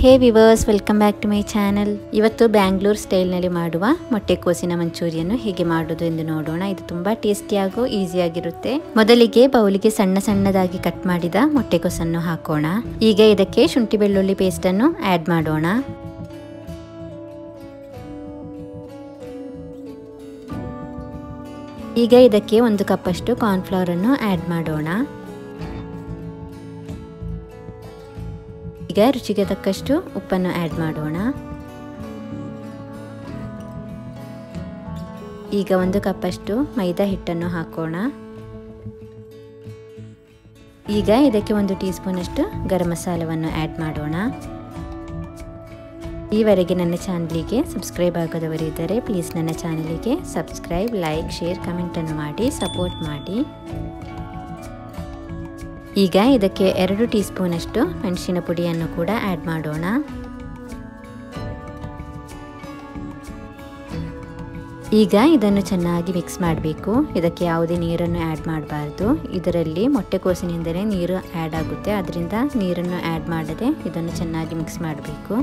Hey viewers, welcome back to my channel. ಇವತ್ತು ಬ್ಯಾಂಗ್ಳೂರ್ ಸ್ಟೈಲ್ನಲ್ಲಿ ಮಾಡುವ ಮೊಟ್ಟೆಕೋಸಿನ ಮಂಚೂರಿಯನ್ನು ಹೇಗೆ ಮಾಡೋದು ಎಂದು ನೋಡೋಣ. ಇದು ತುಂಬಾ ಟೇಸ್ಟಿಯಾಗೂ ಈಸಿಯಾಗಿರುತ್ತೆ. ಮೊದಲಿಗೆ ಬೌಲಿಗೆ ಸಣ್ಣ ಸಣ್ಣದಾಗಿ ಕಟ್ ಮಾಡಿದ ಮೊಟ್ಟೆಕೋಸನ್ನು ಹಾಕೋಣ. ಈಗ ಇದಕ್ಕೆ ಶುಂಠಿ ಬೆಳ್ಳುಳ್ಳಿ ಪೇಸ್ಟ್ ಅನ್ನು ಆಡ್ ಮಾಡೋಣ. ಈಗ ಇದಕ್ಕೆ 1 ಕಪ್ ಅಷ್ಟು ಕಾರ್ನ್ಫ್ಲವರ್ ಅನ್ನು ಆಡ್ ಮಾಡೋಣ. ಈಗ ರುಚಿಗೆ ತಕ್ಕಷ್ಟು ಉಪ್ಪನ್ನು ಆಡ್ ಮಾಡೋಣ. ಈಗ 1 ಕಪ್ ಅಷ್ಟು ಮೈದಾ ಹಿಟ್ಟನ್ನು ಹಾಕೋಣ. ಈಗ ಇದಕ್ಕೆ 1 ಟೀ ಸ್ಪೂನ್ ಅಷ್ಟು ಗರಂ ಮಸಾಲವನ್ನು ಆಡ್ ಮಾಡೋಣ. ಈವರೆಗೆ ನನ್ನ ಚಾನಲಿಗೆ ಸಬ್ಸ್ಕ್ರೈಬ್ ಆಗದವರಿದ್ದರೆ ಪ್ಲೀಸ್ ನನ್ನ ಚಾನಲಿಗೆ ಸಬ್ಸ್ಕ್ರೈಬ್, ಲೈಕ್, ಶೇರ್, ಕಮೆಂಟ್ ಅನ್ನು ಮಾಡಿ ಸಪೋರ್ಟ್ ಮಾಡಿ. ಈಗ ಇದಕ್ಕೆ 2 ಟೀ ಸ್ಪೂನ್ ಅಷ್ಟು ಮೆಣಸಿನ ಪುಡಿಯನ್ನು ಕೂಡ ಆಡ್ ಮಾಡೋಣ. ಈಗ ಇದನ್ನು ಚೆನ್ನಾಗಿ ಮಿಕ್ಸ್ ಮಾಡಬೇಕು. ಇದಕ್ಕೆ ಯಾವುದೇ ನೀರನ್ನು ಆಡ್ ಮಾಡಬಾರ್ದು. ಇದರಲ್ಲಿ ಮೊಟ್ಟೆಕೋಸಿನಿಂದಲೇ ನೀರು ಆಡ್ ಆಗುತ್ತೆ, ಅದರಿಂದ ನೀರನ್ನು ಆಡ್ ಮಾಡದೆ ಇದನ್ನು ಚೆನ್ನಾಗಿ ಮಿಕ್ಸ್ ಮಾಡಬೇಕು.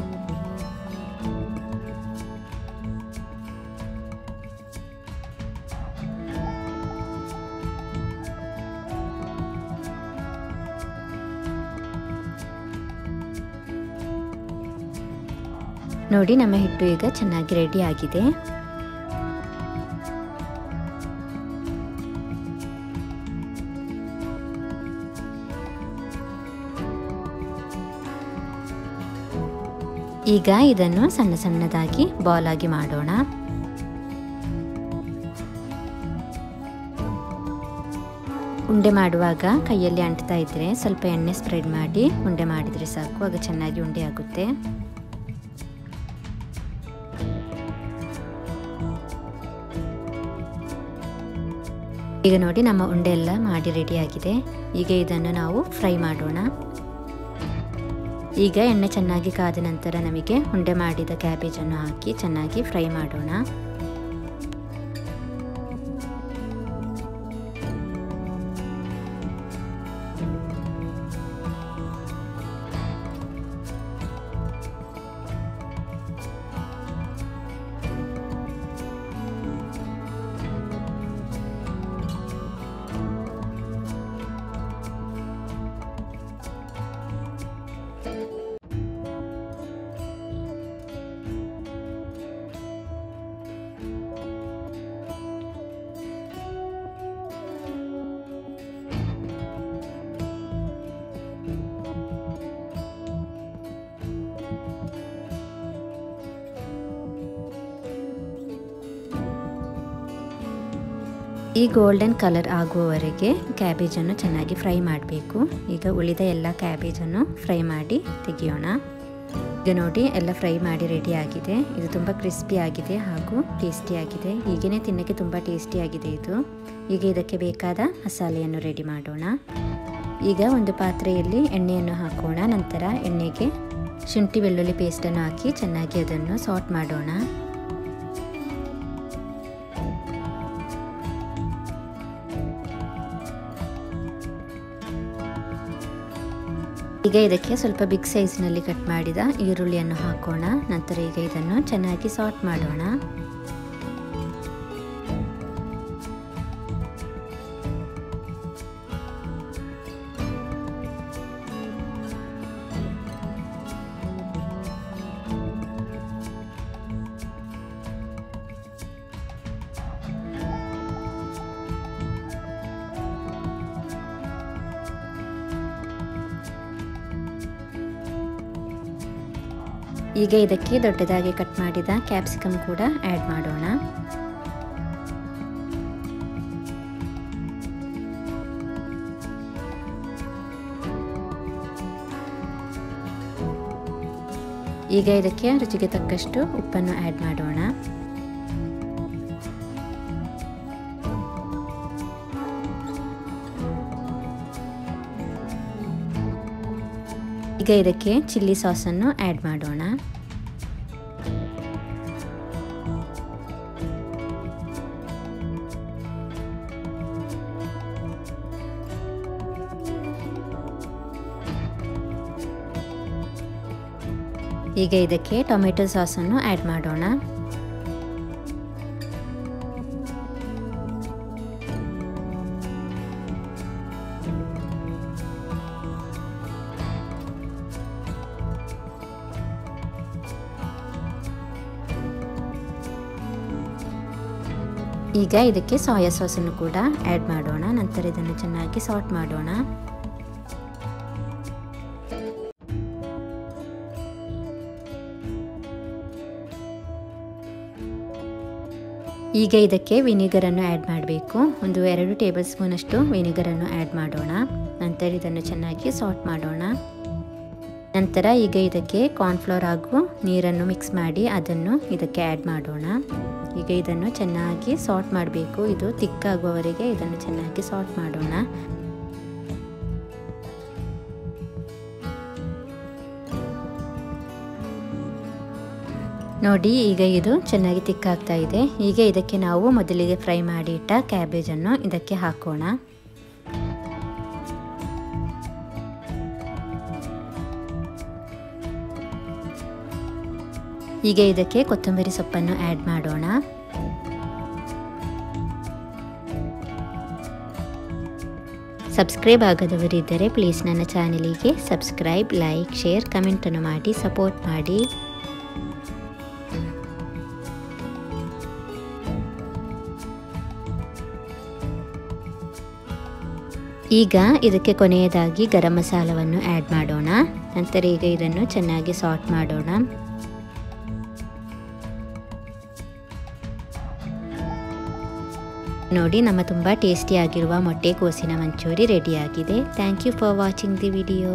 ನೋಡಿ, ನಮ್ಮ ಹಿಟ್ಟು ಈಗ ಚೆನ್ನಾಗಿ ರೆಡಿ ಆಗಿದೆ. ಈಗ ಇದನ್ನು ಸಣ್ಣ ಸಣ್ಣದಾಗಿ ಬಾಲ್ ಆಗಿ ಮಾಡೋಣ. ಉಂಡೆ ಮಾಡುವಾಗ ಕೈಯಲ್ಲಿ ಅಂಟ್ತಾ ಇದ್ರೆ ಸ್ವಲ್ಪ ಎಣ್ಣೆ ಸ್ಪ್ರೆಡ್ ಮಾಡಿ ಉಂಡೆ ಮಾಡಿದ್ರೆ ಸಾಕು, ಆಗ ಚೆನ್ನಾಗಿ ಉಂಡೆ ಆಗುತ್ತೆ. ಈಗ ನೋಡಿ, ನಮ್ಮ ಉಂಡೆ ಎಲ್ಲ ಮಾಡಿ ರೆಡಿ ಆಗಿದೆ. ಈಗ ಇದನ್ನು ನಾವು ಫ್ರೈ ಮಾಡೋಣ. ಈಗ ಎಣ್ಣೆ ಚೆನ್ನಾಗಿ ಕಾದ ನಂತರ ನಮಗೆ ಉಂಡೆ ಮಾಡಿದ ಕ್ಯಾಬೇಜನ್ನು ಹಾಕಿ ಚೆನ್ನಾಗಿ ಫ್ರೈ ಮಾಡೋಣ. ಈ ಗೋಲ್ಡನ್ ಕಲರ್ ಆಗುವವರೆಗೆ ಕ್ಯಾಬೇಜನ್ನು ಚೆನ್ನಾಗಿ ಫ್ರೈ ಮಾಡಬೇಕು. ಈಗ ಉಳಿದ ಎಲ್ಲ ಕ್ಯಾಬೇಜನ್ನು ಫ್ರೈ ಮಾಡಿ ತೆಗೆಯೋಣ. ಈಗ ನೋಡಿ, ಎಲ್ಲ ಫ್ರೈ ಮಾಡಿ ರೆಡಿ ಆಗಿದೆ. ಇದು ತುಂಬ ಕ್ರಿಸ್ಪಿ ಆಗಿದೆ ಹಾಗೂ ಟೇಸ್ಟಿ ಆಗಿದೆ. ಹೀಗೇ ತಿನ್ನೋಕ್ಕೆ ತುಂಬ ಟೇಸ್ಟಿ ಆಗಿದೆ ಇದು. ಈಗ ಇದಕ್ಕೆ ಬೇಕಾದ ಮಸಾಲೆಯನ್ನು ರೆಡಿ ಮಾಡೋಣ. ಈಗ ಒಂದು ಪಾತ್ರೆಯಲ್ಲಿ ಎಣ್ಣೆಯನ್ನು ಹಾಕೋಣ. ನಂತರ ಎಣ್ಣೆಗೆ ಶುಂಠಿ ಬೆಳ್ಳುಳ್ಳಿ ಪೇಸ್ಟನ್ನು ಹಾಕಿ ಚೆನ್ನಾಗಿ ಅದನ್ನು ಸಾಟ್ ಮಾಡೋಣ. ಈಗ ಇದಕ್ಕೆ ಸ್ವಲ್ಪ ಬಿಗ್ ಸೈಜ್ನಲ್ಲಿ ಕಟ್ ಮಾಡಿದ ಈರುಳ್ಳಿಯನ್ನು ಹಾಕೋಣ. ನಂತರ ಈಗ ಇದನ್ನು ಚೆನ್ನಾಗಿ ಸಾಟ್ ಮಾಡೋಣ. ಈಗ ಇದಕ್ಕೆ ದೊಡ್ಡದಾಗಿ ಕಟ್ ಮಾಡಿದ ಕ್ಯಾಪ್ಸಿಕಮ್ ಕೂಡ ಆಡ್ ಮಾಡೋಣ. ಈಗ ಇದಕ್ಕೆ ರುಚಿಗೆ ತಕ್ಕಷ್ಟು ಉಪ್ಪನ್ನು ಆಡ್ ಮಾಡೋಣ. ಈಗ ಇದಕ್ಕೆ ಚಿಲ್ಲಿ ಸಾಸನ್ನು ಆಡ್ ಮಾಡೋಣ. ಈಗ ಇದಕ್ಕೆ ಟೊಮೆಟೊ ಸಾಸನ್ನು ಆ್ಯಡ್ ಮಾಡೋಣ. ಈಗ ಇದಕ್ಕೆ ಸೋಯಾ ಸಾಸನ್ನು ಕೂಡ ಆ್ಯಡ್ ಮಾಡೋಣ. ನಂತರ ಇದನ್ನು ಚೆನ್ನಾಗಿ ಸಾರ್ಟ್ ಮಾಡೋಣ. ಈಗ ಇದಕ್ಕೆ ವಿನಿಗರನ್ನು ಆ್ಯಡ್ ಮಾಡಬೇಕು. ಒಂದು 2 ಟೇಬಲ್ ಸ್ಪೂನಷ್ಟು ವಿನಿಗರನ್ನು ಆ್ಯಡ್ ಮಾಡೋಣ. ನಂತರ ಇದನ್ನು ಚೆನ್ನಾಗಿ ಸಾರ್ಟ್ ಮಾಡೋಣ. ನಂತರ ಈಗ ಇದಕ್ಕೆ ಕಾರ್ನ್ಫ್ಲೋರ್ ಹಾಗೂ ನೀರನ್ನು ಮಿಕ್ಸ್ ಮಾಡಿ ಅದನ್ನು ಇದಕ್ಕೆ ಆ್ಯಡ್ ಮಾಡೋಣ. ಈಗ ಇದನ್ನು ಚೆನ್ನಾಗಿ ಸಾರ್ಟ್ ಮಾಡಬೇಕು. ಇದು ತಿಕ್ಕಾಗುವವರೆಗೆ ಇದನ್ನು ಚೆನ್ನಾಗಿ ಸಾರ್ಟ್ ಮಾಡೋಣ. ನೋಡಿ, ಈಗ ಇದು ಚೆನ್ನಾಗಿ ತಿಕ್ಕಾಗ್ತಾ ಇದೆ. ಈಗ ಇದಕ್ಕೆ ನಾವು ಮೊದಲಿಗೆ ಫ್ರೈ ಮಾಡಿ ಇಟ್ಟ ಕ್ಯಾಬೇಜನ್ನು ಇದಕ್ಕೆ ಹಾಕೋಣ. ಈಗ ಇದಕ್ಕೆ ಕೊತ್ತಂಬರಿ ಸೊಪ್ಪನ್ನು ಆ್ಯಡ್ ಮಾಡೋಣ. ಸಬ್ಸ್ಕ್ರೈಬ್ ಆಗದವರಿದ್ದರೆ ಪ್ಲೀಸ್ ನನ್ನ ಚಾನಲಿಗೆ ಸಬ್ಸ್ಕ್ರೈಬ್, ಲೈಕ್, ಶೇರ್, ಕಮೆಂಟನ್ನು ಮಾಡಿ ಸಪೋರ್ಟ್ ಮಾಡಿ. ಈಗ ಇದಕ್ಕೆ ಕೊನೆಯದಾಗಿ ಗರಂ ಮಸಾಲವನ್ನು ಆ್ಯಡ್ ಮಾಡೋಣ. ನಂತರ ಈಗ ಇದನ್ನು ಚೆನ್ನಾಗಿ ಸಾರ್ಟ್ ಮಾಡೋಣ. ನೋಡಿ, ನಮ್ಮ ತುಂಬ ಟೇಸ್ಟಿಯಾಗಿರುವ ಮೊಟ್ಟೆ ಕೋಸಿನ ಮಂಚೂರಿ ರೆಡಿಯಾಗಿದೆ. Thank you for watching the video.